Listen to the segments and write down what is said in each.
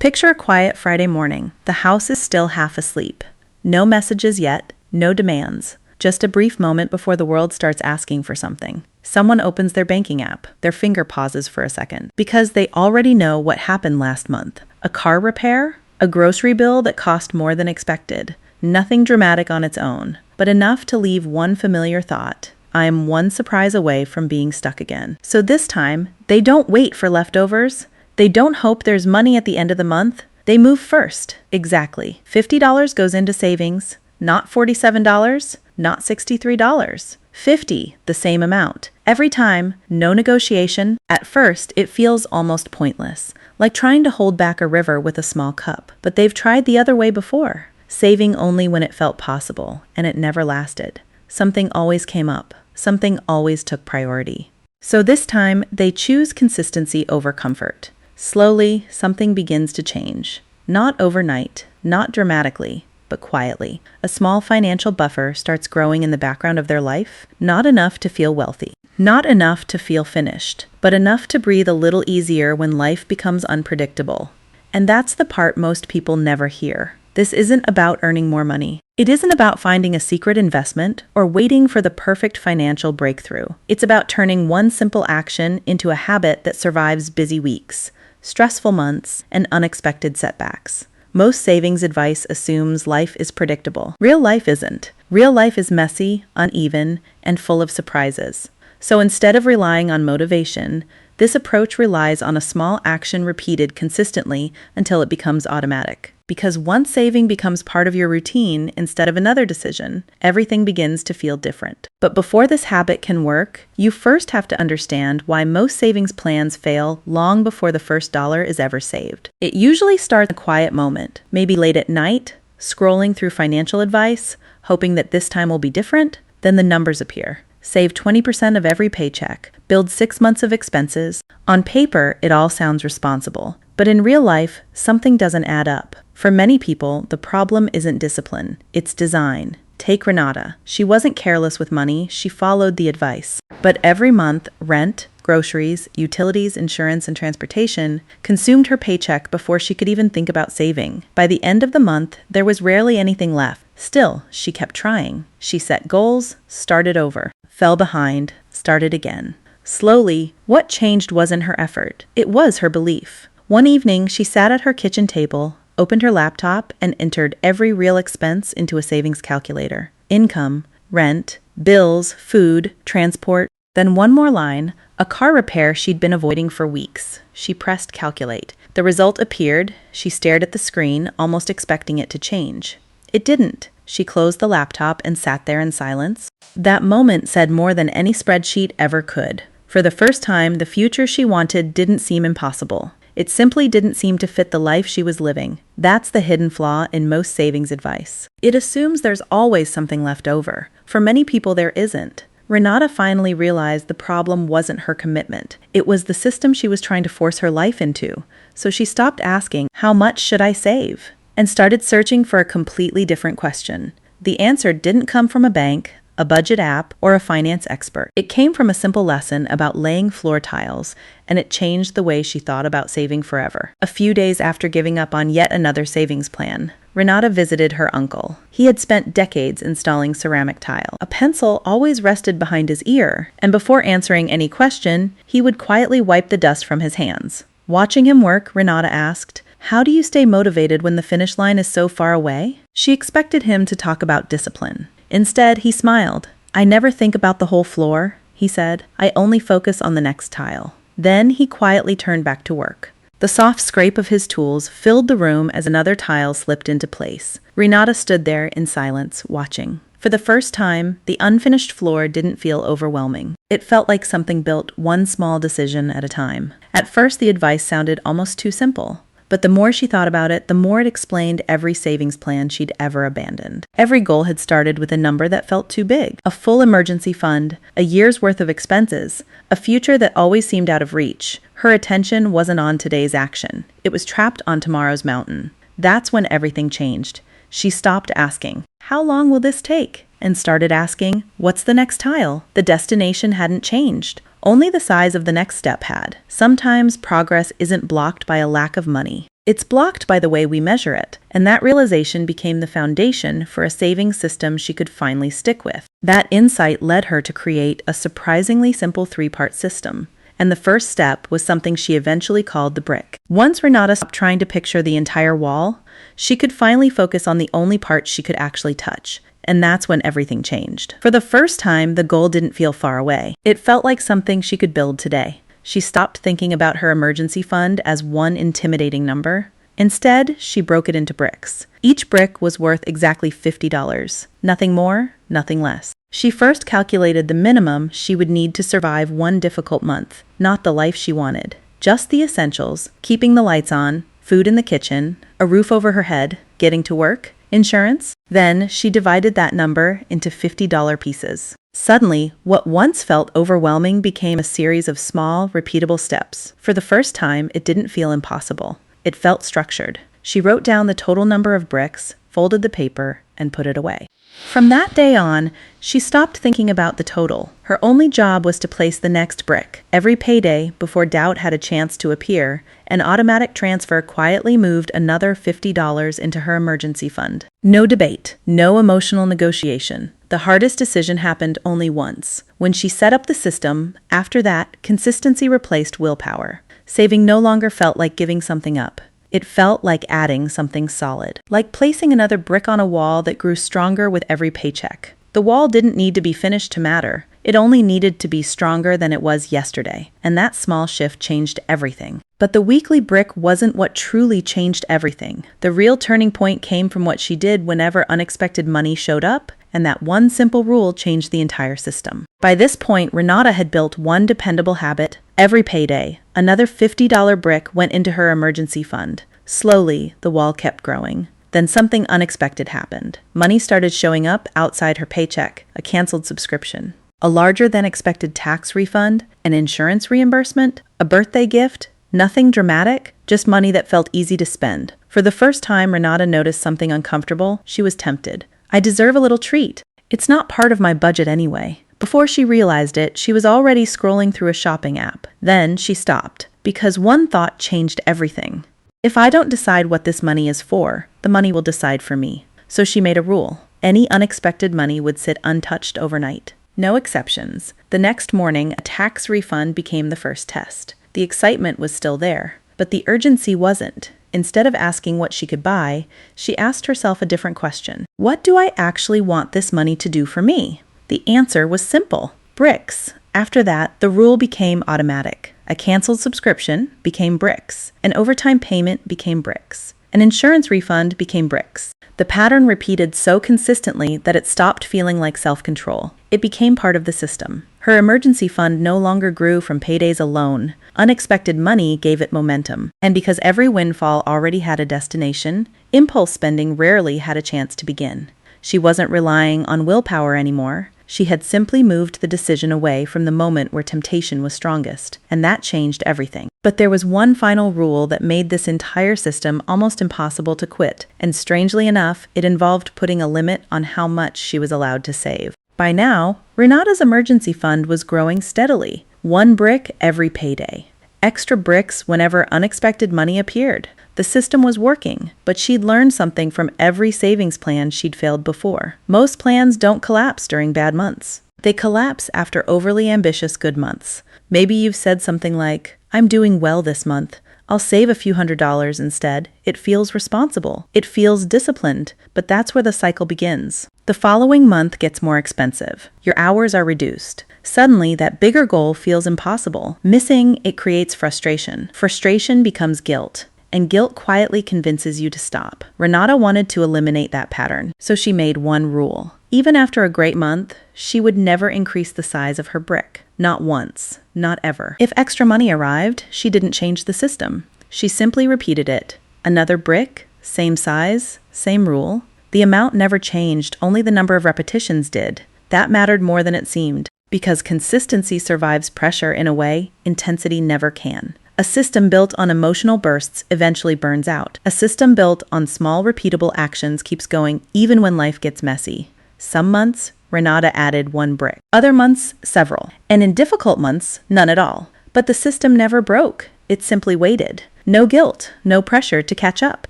Picture a quiet Friday morning. The house is still half asleep. No messages yet, no demands. Just a brief moment before the world starts asking for something. Someone opens their banking app. Their finger pauses for a second because they already know what happened last month. A car repair? A grocery bill that cost more than expected. Nothing dramatic on its own, but enough to leave one familiar thought. I am one surprise away from being stuck again. So this time, they don't wait for leftovers. They don't hope there's money at the end of the month. They move first. Exactly. $50 goes into savings, not $47, not $63. $50, the same amount. Every time, no negotiation. At first, it feels almost pointless, like trying to hold back a river with a small cup. But they've tried the other way before, saving only when it felt possible, and it never lasted. Something always came up. Something always took priority. So this time, they choose consistency over comfort. Slowly, something begins to change. Not overnight, not dramatically, but quietly. A small financial buffer starts growing in the background of their life, not enough to feel wealthy, not enough to feel finished, but enough to breathe a little easier when life becomes unpredictable. And that's the part most people never hear. This isn't about earning more money. It isn't about finding a secret investment or waiting for the perfect financial breakthrough. It's about turning one simple action into a habit that survives busy weeks, stressful months, and unexpected setbacks. Most savings advice assumes life is predictable. Real life isn't. Real life is messy, uneven, and full of surprises. So instead of relying on motivation, this approach relies on a small action repeated consistently until it becomes automatic. Because once saving becomes part of your routine instead of another decision, everything begins to feel different. But before this habit can work, you first have to understand why most savings plans fail long before the first dollar is ever saved. It usually starts in a quiet moment, maybe late at night, scrolling through financial advice, hoping that this time will be different. Then the numbers appear. Save 20% of every paycheck. Build 6 months of expenses. On paper, it all sounds responsible. But in real life, something doesn't add up. For many people, the problem isn't discipline, it's design. Take Renata. She wasn't careless with money, she followed the advice. But every month, rent, groceries, utilities, insurance, and transportation consumed her paycheck before she could even think about saving. By the end of the month, there was rarely anything left. Still, she kept trying. She set goals, started over, fell behind, started again. Slowly, what changed wasn't her effort, it was her belief. One evening, she sat at her kitchen table, opened her laptop, and entered every real expense into a savings calculator. Income, rent, bills, food, transport. Then one more line, a car repair she'd been avoiding for weeks. She pressed calculate. The result appeared. She stared at the screen, almost expecting it to change. It didn't. She closed the laptop and sat there in silence. That moment said more than any spreadsheet ever could. For the first time, the future she wanted didn't seem impossible. It simply didn't seem to fit the life she was living. That's the hidden flaw in most savings advice. It assumes there's always something left over. For many people, there isn't. Renata finally realized the problem wasn't her commitment. It was the system she was trying to force her life into. So she stopped asking, "How much should I save?" and started searching for a completely different question. The answer didn't come from a bank, a budget app, or a finance expert. It came from a simple lesson about laying floor tiles, and it changed the way she thought about saving forever. A few days after giving up on yet another savings plan, Renata visited her uncle. He had spent decades installing ceramic tile. A pencil always rested behind his ear, and before answering any question, he would quietly wipe the dust from his hands. Watching him work, Renata asked, "How do you stay motivated when the finish line is so far away?" She expected him to talk about discipline. Instead, he smiled. "I never think about the whole floor," he said. "I only focus on the next tile." Then he quietly turned back to work. The soft scrape of his tools filled the room as another tile slipped into place. Renata stood there in silence, watching. For the first time, the unfinished floor didn't feel overwhelming. It felt like something built one small decision at a time. At first, the advice sounded almost too simple. But the more she thought about it, the more it explained every savings plan she'd ever abandoned. Every goal had started with a number that felt too big. A full emergency fund, a year's worth of expenses, a future that always seemed out of reach. Her attention wasn't on today's action. It was trapped on tomorrow's mountain. That's when everything changed. She stopped asking, "How long will this take?" and started asking, "What's the next tile?" The destination hadn't changed. Only the size of the next step had. Sometimes progress isn't blocked by a lack of money. It's blocked by the way we measure it, and that realization became the foundation for a saving system she could finally stick with. That insight led her to create a surprisingly simple 3-part system. And the first step was something she eventually called the brick. Once Renata stopped trying to picture the entire wall, she could finally focus on the only part she could actually touch. And that's when everything changed. For the first time, the goal didn't feel far away. It felt like something she could build today. She stopped thinking about her emergency fund as one intimidating number. Instead, she broke it into bricks. Each brick was worth exactly $50. Nothing more, nothing less. She first calculated the minimum she would need to survive one difficult month, not the life she wanted. Just the essentials: keeping the lights on, food in the kitchen, a roof over her head, getting to work, insurance. Then she divided that number into $50 pieces. Suddenly, what once felt overwhelming became a series of small, repeatable steps. For the first time, it didn't feel impossible. It felt structured. She wrote down the total number of bricks, folded the paper, and put it away. From that day on, she stopped thinking about the total. Her only job was to place the next brick. Every payday, before doubt had a chance to appear, an automatic transfer quietly moved another $50 into her emergency fund. No debate, no emotional negotiation. The hardest decision happened only once. When she set up the system, after that, consistency replaced willpower. Saving no longer felt like giving something up. It felt like adding something solid, like placing another brick on a wall that grew stronger with every paycheck. The wall didn't need to be finished to matter. It only needed to be stronger than it was yesterday, and that small shift changed everything. But the weekly brick wasn't what truly changed everything. The real turning point came from what she did whenever unexpected money showed up, and that one simple rule changed the entire system. By this point, Renata had built one dependable habit. Every payday, another $50 brick went into her emergency fund. Slowly, the wall kept growing. Then something unexpected happened. Money started showing up outside her paycheck: a canceled subscription, a larger than expected tax refund, an insurance reimbursement, a birthday gift. Nothing dramatic, just money that felt easy to spend. For the first time, Renata noticed something uncomfortable. She was tempted. "I deserve a little treat. It's not part of my budget anyway." Before she realized it, she was already scrolling through a shopping app. Then she stopped, because one thought changed everything. If I don't decide what this money is for, the money will decide for me. So she made a rule. Any unexpected money would sit untouched overnight. No exceptions. The next morning, a tax refund became the first test. The excitement was still there, but the urgency wasn't. Instead of asking what she could buy, she asked herself a different question. What do I actually want this money to do for me? The answer was simple: bricks. After that, the rule became automatic. A canceled subscription became bricks. An overtime payment became bricks. An insurance refund became bricks. The pattern repeated so consistently that it stopped feeling like self-control. It became part of the system. Her emergency fund no longer grew from paydays alone. Unexpected money gave it momentum. And because every windfall already had a destination, impulse spending rarely had a chance to begin. She wasn't relying on willpower anymore. She had simply moved the decision away from the moment where temptation was strongest, and that changed everything. But there was one final rule that made this entire system almost impossible to quit, and strangely enough, it involved putting a limit on how much she was allowed to save. By now, Renata's emergency fund was growing steadily, one brick every payday. Extra bricks whenever unexpected money appeared. The system was working, but she'd learned something from every savings plan she'd failed before. Most plans don't collapse during bad months. They collapse after overly ambitious good months. Maybe you've said something like, "I'm doing well this month. I'll save a few $100s instead." It feels responsible. It feels disciplined, but that's where the cycle begins. The following month gets more expensive. Your hours are reduced. Suddenly, that bigger goal feels impossible. Missing it creates frustration. Frustration becomes guilt. And guilt quietly convinces you to stop. Renata wanted to eliminate that pattern, so she made one rule. Even after a great month, she would never increase the size of her brick. Not once. Not ever. If extra money arrived, she didn't change the system. She simply repeated it. Another brick, same size, same rule. The amount never changed, only the number of repetitions did. That mattered more than it seemed. Because consistency survives pressure in a way intensity never can. A system built on emotional bursts eventually burns out. A system built on small, repeatable actions keeps going even when life gets messy. Some months, Renata added 1 brick. Other months, several. And in difficult months, none at all. But the system never broke. It simply waited. No guilt, no pressure to catch up.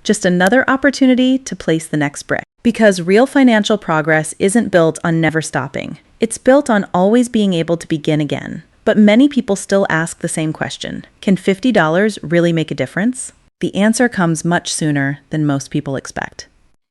Just another opportunity to place the next brick. Because real financial progress isn't built on never stopping. It's built on always being able to begin again. But many people still ask the same question. Can $50 really make a difference? The answer comes much sooner than most people expect.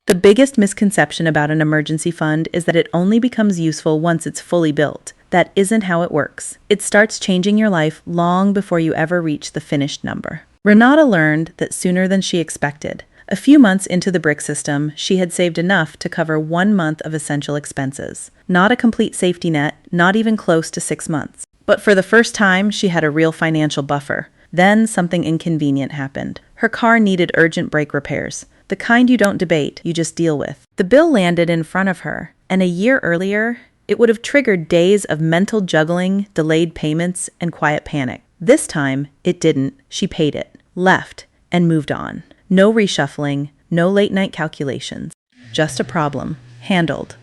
The biggest misconception about an emergency fund is that it only becomes useful once it's fully built. That isn't how it works. It starts changing your life long before you ever reach the finished number. Renata learned that sooner than she expected. A few months into the brick system, she had saved enough to cover 1 month of essential expenses. Not a complete safety net, not even close to 6 months. But for the first time, she had a real financial buffer. Then something inconvenient happened. Her car needed urgent brake repairs. The kind you don't debate, you just deal with. The bill landed in front of her, and a year earlier, it would have triggered days of mental juggling, delayed payments, and quiet panic. This time, it didn't. She paid it, left, and moved on. No reshuffling, no late-night calculations. Just a problem. Handled.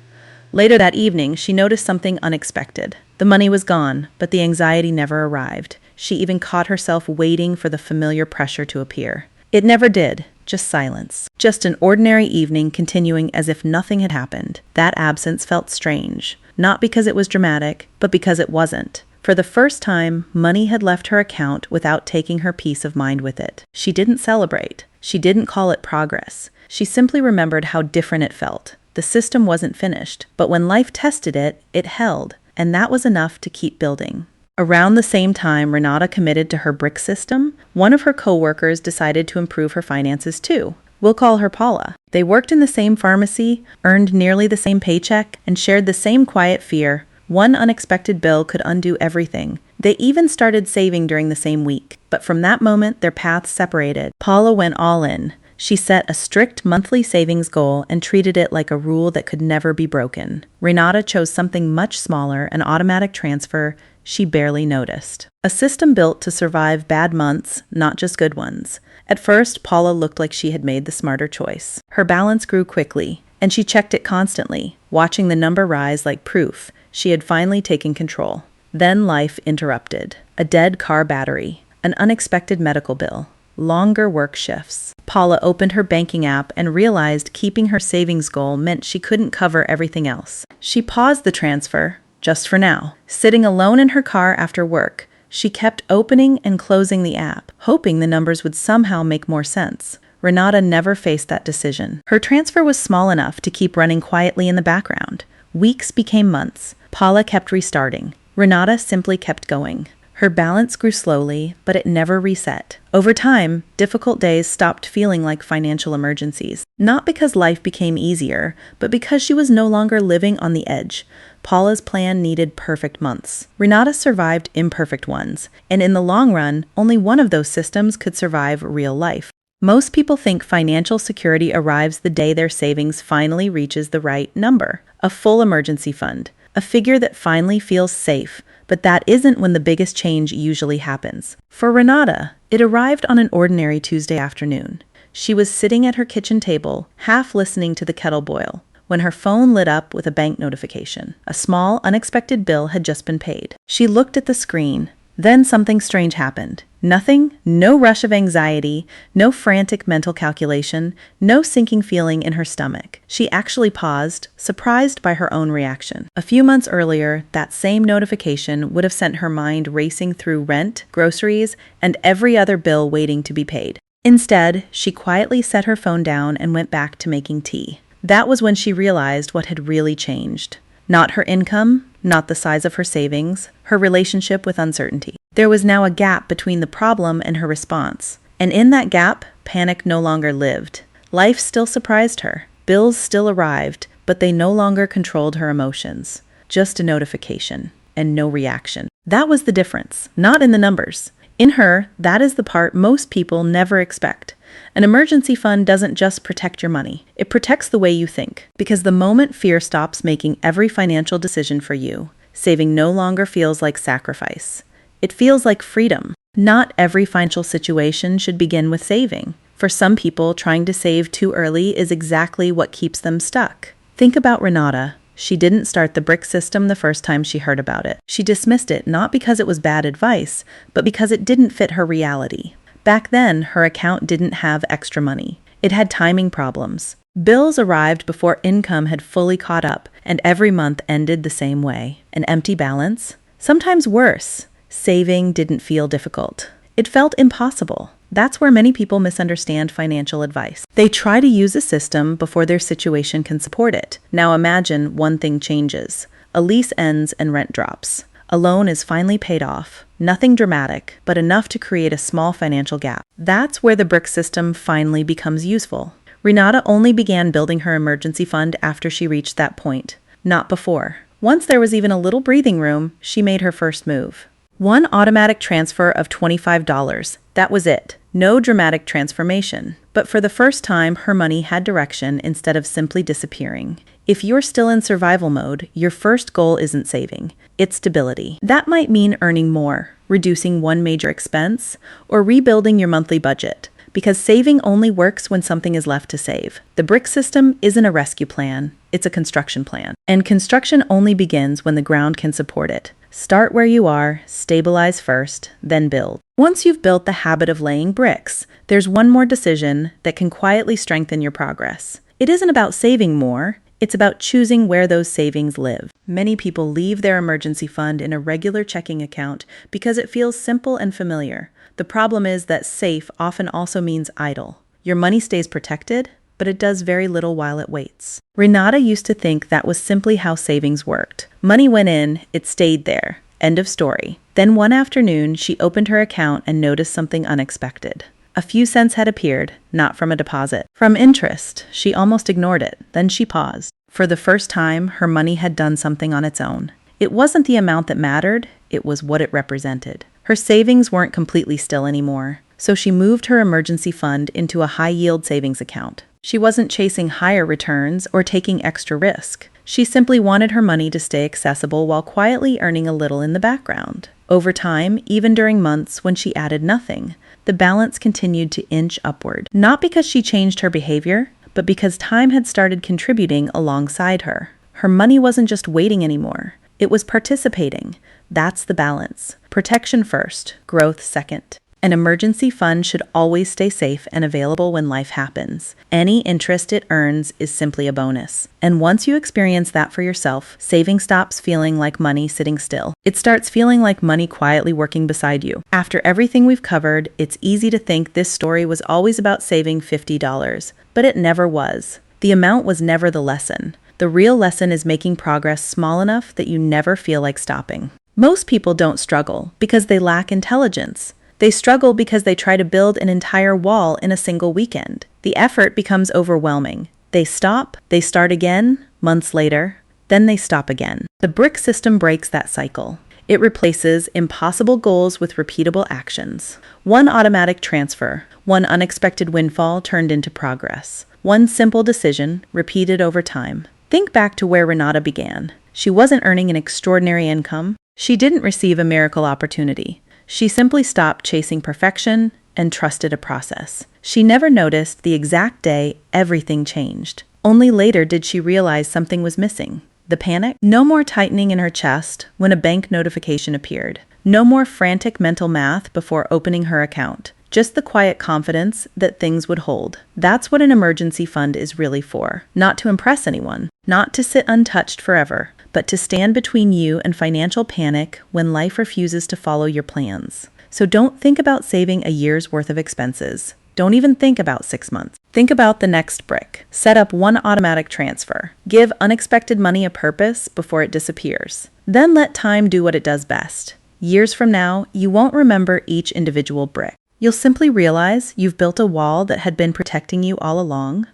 Later that evening, she noticed something unexpected. The money was gone, but the anxiety never arrived. She even caught herself waiting for the familiar pressure to appear. It never did. Just silence. Just an ordinary evening continuing as if nothing had happened. That absence felt strange. Not because it was dramatic, but because it wasn't. For the first time, money had left her account without taking her peace of mind with it. She didn't celebrate. She didn't call it progress. She simply remembered how different it felt. The system wasn't finished, but when life tested it, it held, and that was enough to keep building. Around the same time Renata committed to her brick system, one of her coworkers decided to improve her finances too. We'll call her Paula. They worked in the same pharmacy, earned nearly the same paycheck, and shared the same quiet fear. One unexpected bill could undo everything. They even started saving during the same week. But from that moment, their paths separated. Paula went all in. She set a strict monthly savings goal and treated it like a rule that could never be broken. Renata chose something much smaller, an automatic transfer she barely noticed. A system built to survive bad months, not just good ones. At first, Paula looked like she had made the smarter choice. Her balance grew quickly, and she checked it constantly, watching the number rise like proof she had finally taken control. Then life interrupted. A dead car battery, an unexpected medical bill, longer work shifts. Paula opened her banking app and realized keeping her savings goal meant she couldn't cover everything else. She paused the transfer, just for now. Sitting alone in her car after work, she kept opening and closing the app, hoping the numbers would somehow make more sense. Renata never faced that decision. Her transfer was small enough to keep running quietly in the background. Weeks became months. Paula kept restarting. Renata simply kept going. Her balance grew slowly, but it never reset. Over time, difficult days stopped feeling like financial emergencies. Not because life became easier, but because she was no longer living on the edge. Paula's plan needed perfect months. Renata survived imperfect ones, and in the long run, only one of those systems could survive real life. Most people think financial security arrives the day their savings finally reaches the right number, a full emergency fund, a figure that finally feels safe. But that isn't when the biggest change usually happens. For Renata, it arrived on an ordinary Tuesday afternoon. She was sitting at her kitchen table, half listening to the kettle boil, when her phone lit up with a bank notification. A small, unexpected bill had just been paid. She looked at the screen. Then something strange happened. Nothing, no rush of anxiety, no frantic mental calculation, no sinking feeling in her stomach. She actually paused, surprised by her own reaction. A few months earlier, that same notification would have sent her mind racing through rent, groceries, and every other bill waiting to be paid. Instead, she quietly set her phone down and went back to making tea. That was when she realized what had really changed. Not her income, not the size of her savings, her relationship with uncertainty. There was now a gap between the problem and her response. And in that gap, panic no longer lived. Life still surprised her. Bills still arrived, but they no longer controlled her emotions. Just a notification and no reaction. That was the difference, not in the numbers. In her, that is the part most people never expect. An emergency fund doesn't just protect your money. It protects the way you think. Because the moment fear stops making every financial decision for you, saving no longer feels like sacrifice. It feels like freedom. Not every financial situation should begin with saving. For some people, trying to save too early is exactly what keeps them stuck. Think about Renata. She didn't start the brick system the first time she heard about it. She dismissed it not because it was bad advice, but because it didn't fit her reality. Back then, her account didn't have extra money. It had timing problems. Bills arrived before income had fully caught up, and every month ended the same way. An empty balance? Sometimes worse. Saving didn't feel difficult. It felt impossible. That's where many people misunderstand financial advice. They try to use a system before their situation can support it. Now imagine one thing changes. A lease ends and rent drops. A loan is finally paid off. Nothing dramatic, but enough to create a small financial gap. That's where the brick system finally becomes useful. Renata only began building her emergency fund after she reached that point, not before. Once there was even a little breathing room, she made her first move. One automatic transfer of $25. That was it. No dramatic transformation. But for the first time, her money had direction instead of simply disappearing. If you're still in survival mode, your first goal isn't saving. It's stability. That might mean earning more, reducing one major expense, or rebuilding your monthly budget. Because saving only works when something is left to save. The brick system isn't a rescue plan, it's a construction plan. And construction only begins when the ground can support it. Start where you are, stabilize first, then build. Once you've built the habit of laying bricks, there's one more decision that can quietly strengthen your progress. It isn't about saving more, it's about choosing where those savings live. Many people leave their emergency fund in a regular checking account because it feels simple and familiar. The problem is that safe often also means idle. Your money stays protected, but it does very little while it waits. Renata used to think that was simply how savings worked. Money went in, it stayed there. End of story. Then one afternoon, she opened her account and noticed something unexpected. A few cents had appeared, not from a deposit. From interest. She almost ignored it. Then she paused. For the first time, her money had done something on its own. It wasn't the amount that mattered, it was what it represented. Her savings weren't completely still anymore, so she moved her emergency fund into a high-yield savings account. She wasn't chasing higher returns or taking extra risk. She simply wanted her money to stay accessible while quietly earning a little in the background. Over time, even during months when she added nothing, the balance continued to inch upward. Not because she changed her behavior, but because time had started contributing alongside her. Her money wasn't just waiting anymore. It was participating. That's the balance. Protection first, growth second. An emergency fund should always stay safe and available when life happens. Any interest it earns is simply a bonus. And once you experience that for yourself, saving stops feeling like money sitting still. It starts feeling like money quietly working beside you. After everything we've covered, it's easy to think this story was always about saving $50, but it never was. The amount was never the lesson. The real lesson is making progress small enough that you never feel like stopping. Most people don't struggle because they lack intelligence. They struggle because they try to build an entire wall in a single weekend. The effort becomes overwhelming. They stop, they start again, months later, then they stop again. The brick system breaks that cycle. It replaces impossible goals with repeatable actions. One automatic transfer, one unexpected windfall turned into progress. One simple decision, repeated over time. Think back to where Renata began. She wasn't earning an extraordinary income. She didn't receive a miracle opportunity. She simply stopped chasing perfection and trusted a process. She never noticed the exact day everything changed. Only later did she realize something was missing. The panic? No more tightening in her chest when a bank notification appeared. No more frantic mental math before opening her account. Just the quiet confidence that things would hold. That's what an emergency fund is really for. Not to impress anyone. Not to sit untouched forever. But to stand between you and financial panic when life refuses to follow your plans. So don't think about saving a year's worth of expenses. Don't even think about 6 months. Think about the next brick. Set up one automatic transfer. Give unexpected money a purpose before it disappears. Then let time do what it does best. Years from now, you won't remember each individual brick. You'll simply realize you've built a wall that had been protecting you all along.